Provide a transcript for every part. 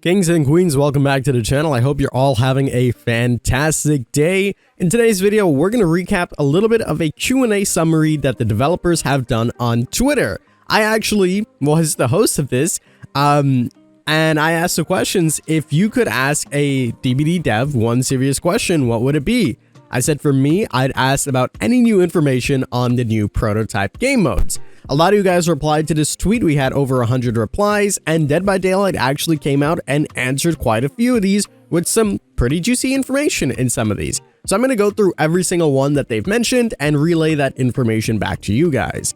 Kings and queens, welcome back to the channel. I hope you're all having a fantastic day. In today's video, we're going to recap a little bit of a Q&A summary that the developers have done on Twitter. I actually was the host of this, and I asked the questions. If you could ask a DBD dev one serious question, what would it be? I said for me, I'd ask about any new information on the new prototype game modes. A lot of you guys replied to this tweet. We had over 100 replies, and Dead by Daylight actually came out and answered quite a few of these with some pretty juicy information in some of these. So I'm going to go through every single one that they've mentioned and relay that information back to you guys.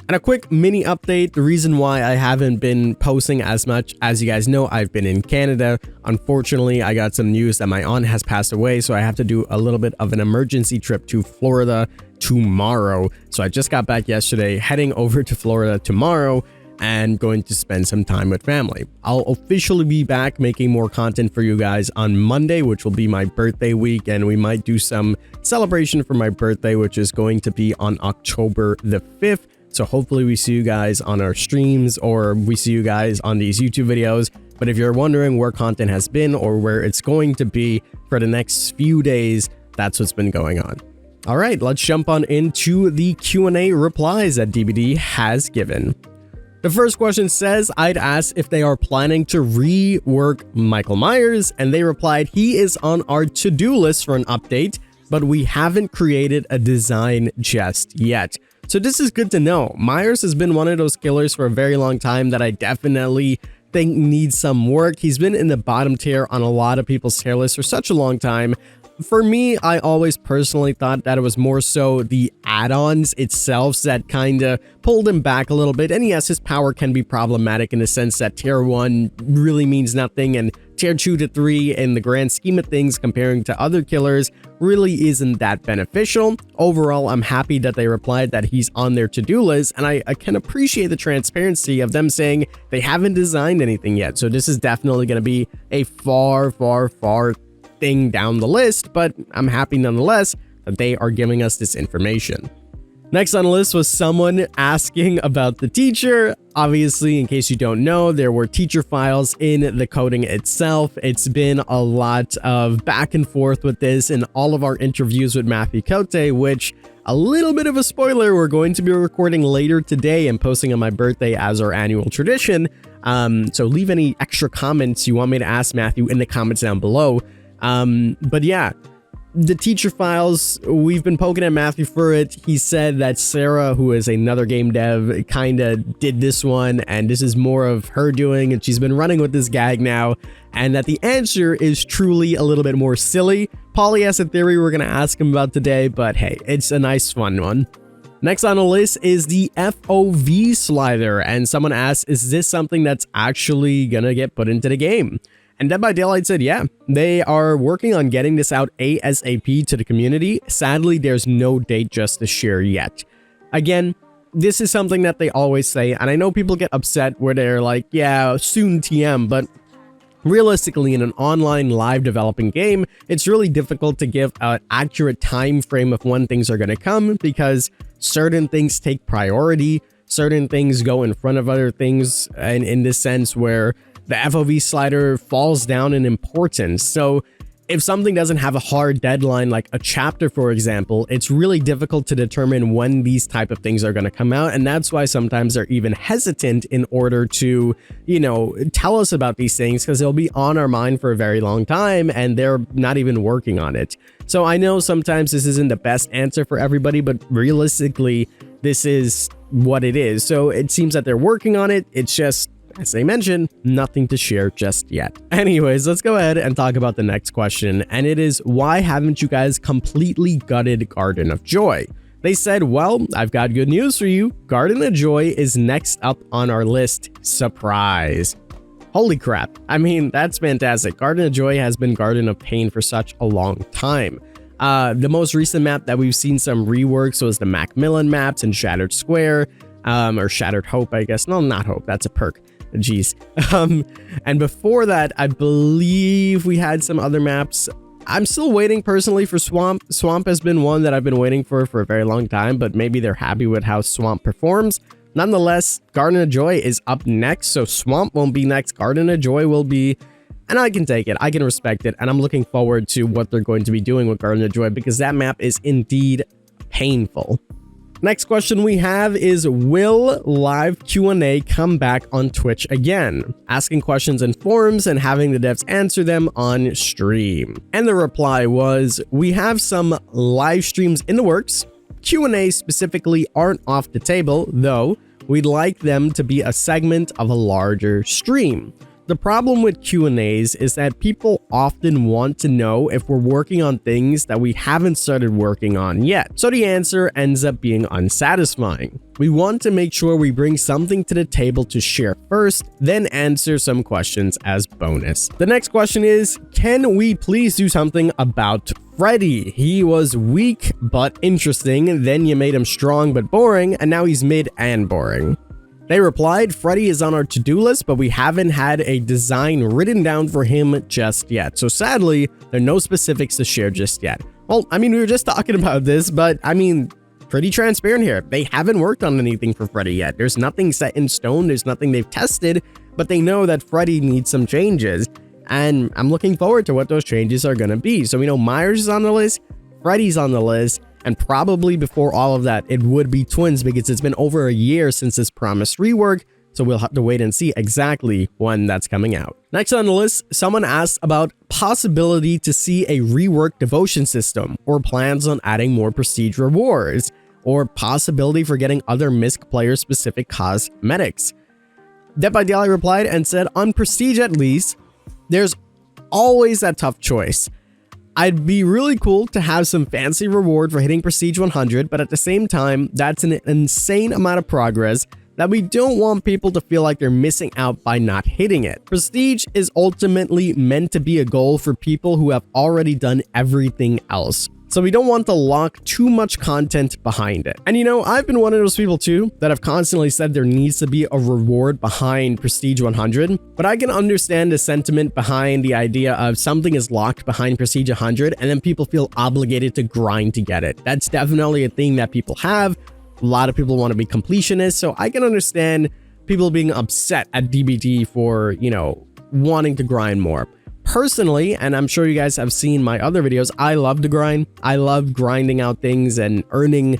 And a quick mini update, the reason why I haven't been posting as much, as you guys know, I've been in Canada. Unfortunately, I got some news that my aunt has passed away, so I have to do a little bit of an emergency trip to Florida tomorrow. So I just got back yesterday, heading over to Florida tomorrow and going to spend some time with family. I'll officially be back making more content for you guys on Monday, which will be my birthday week, and we might do some celebration for my birthday, which is going to be on October the 5th. So hopefully we see you guys on our streams or we see you guys on these YouTube videos. But if you're wondering where content has been or where it's going to be for the next few days, that's what's been going on. All right, let's jump on into the Q&A replies that DBD has given. The first question says, I'd ask if they are planning to rework Michael Myers, and they replied, he is on our to-do list for an update, but we haven't created a design just yet. So this is good to know. Myers has been one of those killers for a very long time that I definitely think needs some work. He's been in the bottom tier on a lot of people's tier lists for such a long time. For me, I always personally thought that it was more so the add-ons itself that kind of pulled him back a little bit. And yes, his power can be problematic in the sense that tier 1 really means nothing, and tier 2 to 3 in the grand scheme of things comparing to other killers really isn't that beneficial. Overall, I'm happy that they replied that he's on their to-do list, and I can appreciate the transparency of them saying they haven't designed anything yet. So this is definitely going to be a far thing down the list, but I'm happy nonetheless that they are giving us this information. Next on the list was someone asking about the teacher. Obviously, in case you don't know, there were teacher files in the coding itself. It's been a lot of back and forth with this in all of our interviews with MCote, which, a little bit of a spoiler, we're going to be recording later today and posting on my birthday as our annual tradition. So leave any extra comments you want me to ask Matthew in the comments down below. But yeah, the teacher files, we've been poking at Matthew for it. He said that Sarah, who is another game dev, kind of did this one, and this is more of her doing, and she's been running with this gag now, and that the answer is truly a little bit more silly. Polly has a theory we're going to ask him about today, but hey, it's a nice fun one. Next on the list is the FOV Slider, and someone asked, is this something that's actually going to get put into the game? And Dead by Daylight said, yeah, they are working on getting this out ASAP to the community. Sadly, there's no date just to share yet. Again, this is something that they always say, and I know people get upset where they're like, yeah, soon TM, but realistically, in an online live developing game, it's really difficult to give an accurate time frame of when things are going to come because certain things take priority, certain things go in front of other things, and in this sense where the FOV slider falls down in importance. So if something doesn't have a hard deadline, like a chapter, for example, it's really difficult to determine when these type of things are going to come out. And that's why sometimes they're even hesitant in order to, you know, tell us about these things because they'll be on our mind for a very long time and they're not even working on it. So I know sometimes this isn't the best answer for everybody, but realistically, this is what it is. So it seems that they're working on it. It's just, as they mentioned, nothing to share just yet. Anyways, let's go ahead and talk about the next question, and it is, why haven't you guys completely gutted Garden of Joy? They said, well, I've got good news for you. Garden of Joy is next up on our list. Surprise. Holy crap. I mean, that's fantastic. Garden of Joy has been Garden of Pain for such a long time. The most recent map that we've seen some reworks was the Macmillan maps and Shattered Square, or Shattered Hope, I guess. No, not Hope. That's a perk. Jeez. And before that, I believe we had some other maps. I'm still waiting personally for Swamp. Swamp has been one that I've been waiting for a very long time, but maybe they're happy with how Swamp performs. Nonetheless, Garden of Joy is up next, so Swamp won't be next. Garden of Joy will be And I can take it, I can respect it, and I'm looking forward to what they're going to be doing with Garden of Joy because that map is indeed painful. Next question we have is, will live Q&A come back on Twitch again? Asking questions in forums and having the devs answer them on stream. And the reply was, we have some live streams in the works. Q&A specifically aren't off the table, though we'd like them to be a segment of a larger stream. The problem with Q&As is that people often want to know if we're working on things that we haven't started working on yet, so the answer ends up being unsatisfying. We want to make sure we bring something to the table to share first, then answer some questions as bonus. The next question is, can we please do something about Freddy? He was weak but interesting, then you made him strong but boring, and now he's mid and boring. They replied, Freddy is on our to-do list, but we haven't had a design written down for him just yet. So sadly, there are no specifics to share just yet. Well, I mean, we were just talking about this, but I mean, pretty transparent here. They haven't worked on anything for Freddy yet. There's nothing set in stone. There's nothing they've tested, but they know that Freddy needs some changes. And I'm looking forward to what those changes are going to be. So we know Myers is on the list, Freddy's on the list, and probably before all of that, it would be Twins because it's been over a year since this promised rework, so we'll have to wait and see exactly when that's coming out. Next on the list, someone asked about possibility to see a rework devotion system, or plans on adding more prestige rewards, or possibility for getting other MISC player-specific cosmetics. Dead by Daylight replied and said, on prestige at least, there's always that tough choice. I'd be really cool to have some fancy reward for hitting Prestige 100, but at the same time, that's an insane amount of progress that we don't want people to feel like they're missing out by not hitting it. Prestige is ultimately meant to be a goal for people who have already done everything else. So we don't want to lock too much content behind it. And you know, I've been one of those people too that have constantly said there needs to be a reward behind Prestige 100, but I can understand the sentiment behind the idea of something is locked behind Prestige 100 and then people feel obligated to grind to get it. That's definitely a thing that people have. A lot of people want to be completionists, so I can understand people being upset at DBD for, you know, wanting to grind more. Personally, and I'm sure you guys have seen my other videos, I love to grind. I love grinding out things and earning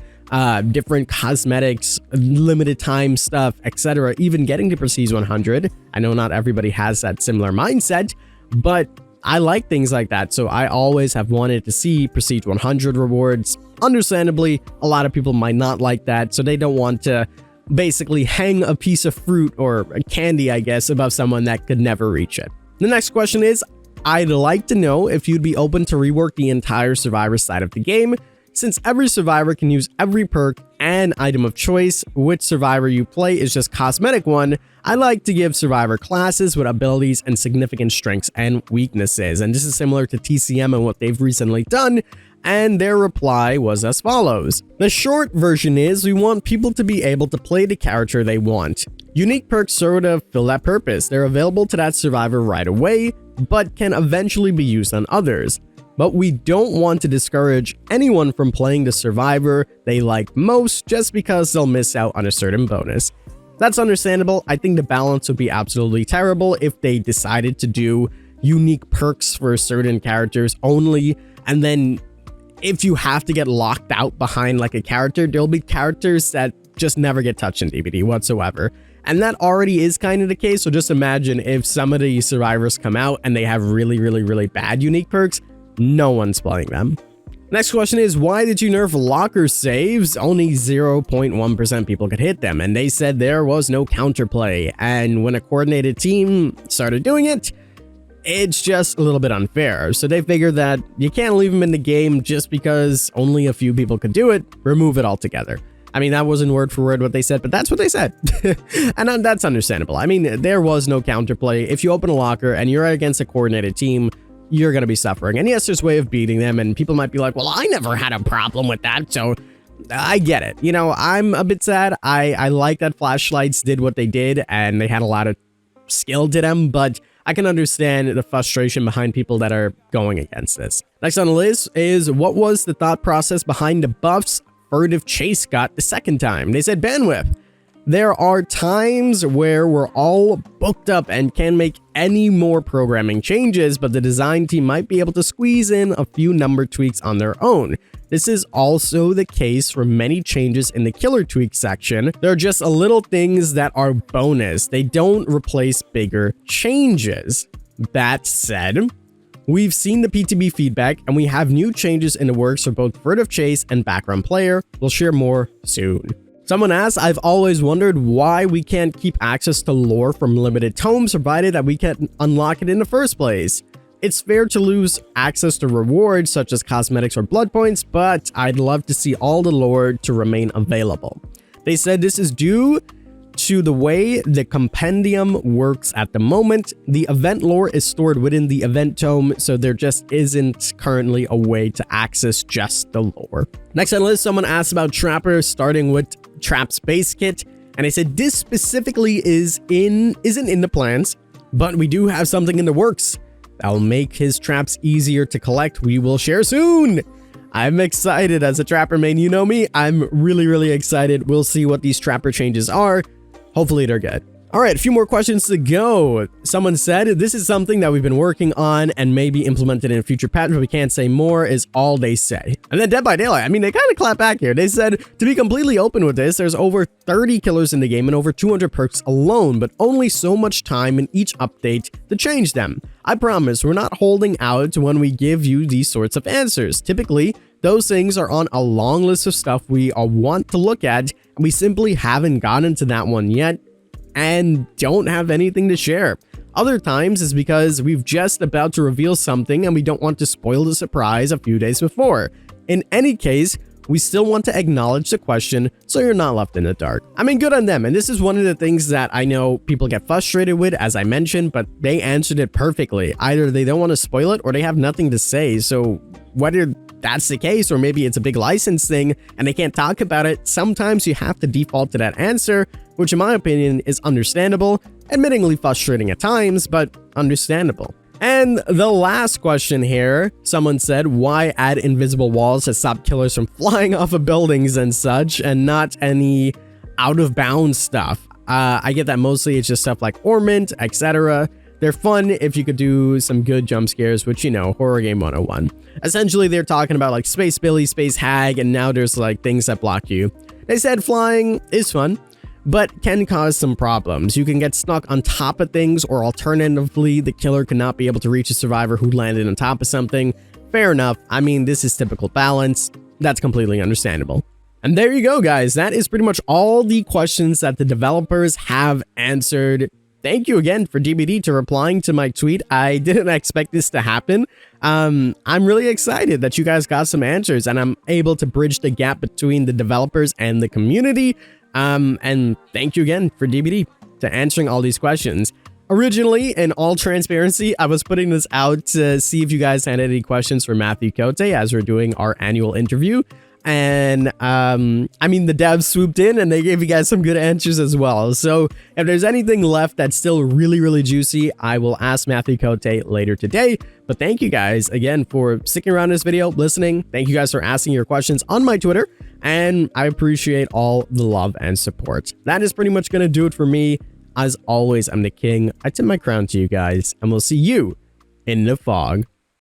different cosmetics, limited time stuff, etc. Even getting to Prestige 100. I know not everybody has that similar mindset, but I like things like that. So I always have wanted to see Prestige 100 rewards. Understandably, a lot of people might not like that, so they don't want to basically hang a piece of fruit or a candy, I guess, above someone that could never reach it. The next question is, I'd like to know if you'd be open to rework the entire Survivor side of the game. Since every Survivor can use every perk and item of choice, which Survivor you play is just cosmetic one, I like to give Survivor classes with abilities and significant strengths and weaknesses. And this is similar to TCM and what they've recently done. And their reply was as follows. The short version is, we want people to be able to play the character they want. Unique perks sort of fill that purpose. They're available to that Survivor right away, but can eventually be used on others. But we don't want to discourage anyone from playing the Survivor they like most just because they'll miss out on a certain bonus. That's understandable. I think the balance would be absolutely terrible if they decided to do unique perks for certain characters only, and then if you have to get locked out behind like a character, there'll be characters that just never get touched in DBD whatsoever. And that already is kind of the case, so just imagine if some of these Survivors come out and they have really bad unique perks, no one's playing them. Next question is, why did you nerf locker saves? Only 0.1% people could hit them, and they said there was no counterplay, and when a coordinated team started doing it, it's just a little bit unfair. So they figured that you can't leave them in the game just because only a few people could do it, remove it altogether. I mean, that wasn't word for word what they said, but that's what they said. And that's understandable. I mean, there was no counterplay. If you open a locker and you're against a coordinated team, you're going to be suffering. And yes, there's a way of beating them, and people might be like, well, I never had a problem with that, so I get it. You know, I'm a bit sad. I like that Flashlights did what they did, and they had a lot of skill to them, but I can understand the frustration behind people that are going against this. Next on the list is, what was the thought process behind the buffs Furtive Chase got the second time? They said bandwidth. There are times where we're all booked up and can't make any more programming changes, but the design team might be able to squeeze in a few number tweaks on their own. This is also the case for many changes in the killer tweak section. They're just a little things that are bonus. They don't replace bigger changes. That said, we've seen the PTB feedback and we have new changes in the works for both furtive chase and background player. We'll share more soon. Someone asked, I've always wondered why we can't keep access to lore from limited tomes provided that we can unlock it in the first place. It's fair to lose access to rewards such as cosmetics or blood points, but I'd love to see all the lore to remain available. They said this is due to the way the compendium works at the moment. The event lore is stored within the event tome, so there just isn't currently a way to access just the lore. Next on the list, someone asked about Trapper, starting with Trap's base kit, and I said this specifically isn't in the plans, but we do have something in the works that'll make his traps easier to collect. We will share soon. I'm excited as a Trapper main. You know me, I'm really excited. We'll see what these Trapper changes are. Hopefully they're good. All right, a few more questions to go. Someone said, this is something that we've been working on and may be implemented in a future patch, but we can't say more is all they say. And then Dead by Daylight, I mean, they kind of clap back here. They said, to be completely open with this, there's over 30 killers in the game and over 200 perks alone, but only so much time in each update to change them. I promise we're not holding out when we give you these sorts of answers. Typically, those things are on a long list of stuff we want to look at, and we simply haven't gotten to that one yet and don't have anything to share. Other times is because we've just about to reveal something and we don't want to spoil the surprise a few days before. In any case, we still want to acknowledge the question so you're not left in the dark. I mean, good on them. And this is one of the things that I know people get frustrated with, as I mentioned, but they answered it perfectly. Either they don't want to spoil it or they have nothing to say. So whether that's the case, or maybe it's a big license thing and they can't talk about it, sometimes you have to default to that answer, which in my opinion is understandable, admittingly frustrating at times, but understandable. And the last question here, someone said, why add invisible walls to stop killers from flying off of buildings and such, and not any out of bounds stuff? I get that mostly it's just stuff like Ornament, etc. They're fun if you could do some good jump scares, which, you know, horror game 101. Essentially, they're talking about like Space Billy, Space Hag, and now there's like things that block you. They said flying is fun, but can cause some problems. You can get stuck on top of things, or alternatively, the killer cannot be able to reach a survivor who landed on top of something. Fair enough. I mean, this is typical balance. That's completely understandable. And there you go, guys. That is pretty much all the questions that the developers have answered. Thank you again for DBD to replying to my tweet. I didn't expect this to happen. I'm really excited that you guys got some answers and I'm able to bridge the gap between the developers and the community. And thank you again for DBD to answering all these questions. Originally, in all transparency, I was putting this out to see if you guys had any questions for MCote as we're doing our annual interview. And I mean, the devs swooped in and they gave you guys some good answers as well. So if there's anything left that's still really juicy, I will ask MCote later today. But thank you guys again for sticking around this video, listening. Thank you guys for asking your questions on my Twitter, and I appreciate all the love and support. That is pretty much going to do it for me. As always, I'm the king. I tip my crown to you guys, and we'll see you in the fog.